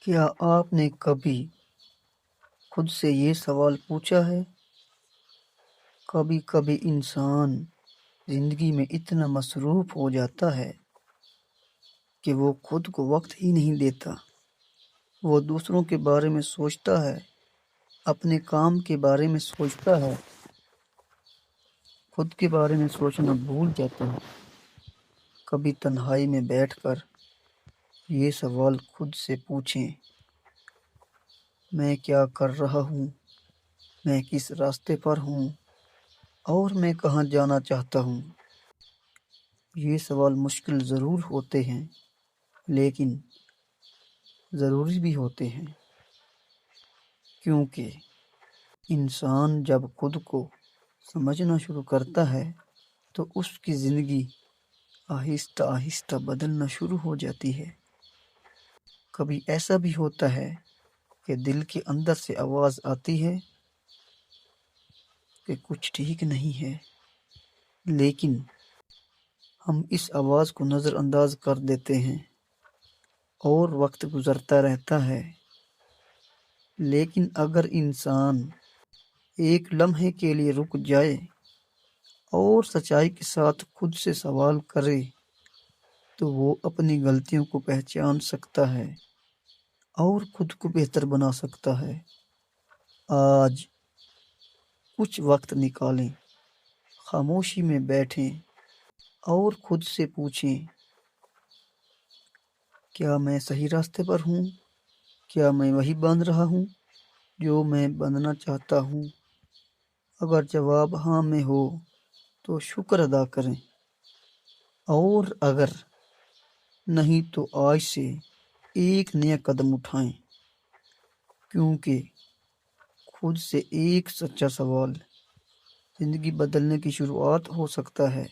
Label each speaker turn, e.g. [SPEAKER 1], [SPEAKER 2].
[SPEAKER 1] کیا آپ نے کبھی خود سے یہ سوال پوچھا ہے؟ کبھی کبھی انسان زندگی میں اتنا مصروف ہو جاتا ہے کہ وہ خود کو وقت ہی نہیں دیتا۔ وہ دوسروں کے بارے میں سوچتا ہے، اپنے کام کے بارے میں سوچتا ہے، خود کے بارے میں سوچنا بھول جاتا ہے۔ کبھی تنہائی میں بیٹھ کر یہ سوال خود سے پوچھیں، میں کیا کر رہا ہوں؟ میں کس راستے پر ہوں؟ اور میں کہاں جانا چاہتا ہوں؟ یہ سوال مشکل ضرور ہوتے ہیں، لیکن ضروری بھی ہوتے ہیں، کیونکہ انسان جب خود کو سمجھنا شروع کرتا ہے تو اس کی زندگی آہستہ آہستہ بدلنا شروع ہو جاتی ہے۔ کبھی ایسا بھی ہوتا ہے کہ دل کے اندر سے آواز آتی ہے کہ کچھ ٹھیک نہیں ہے، لیکن ہم اس آواز کو نظر انداز کر دیتے ہیں اور وقت گزرتا رہتا ہے۔ لیکن اگر انسان ایک لمحے کے لیے رک جائے اور سچائی کے ساتھ خود سے سوال کرے تو وہ اپنی غلطیوں کو پہچان سکتا ہے اور خود کو بہتر بنا سکتا ہے۔ آج کچھ وقت نکالیں، خاموشی میں بیٹھیں اور خود سے پوچھیں، کیا میں صحیح راستے پر ہوں؟ کیا میں وہی بن رہا ہوں جو میں بننا چاہتا ہوں؟ اگر جواب ہاں میں ہو تو شکر ادا کریں، اور اگر نہیں تو آج سے ایک نیا قدم اٹھائیں، کیونکہ خود سے ایک سچا سوال زندگی بدلنے کی شروعات ہو سکتا ہے۔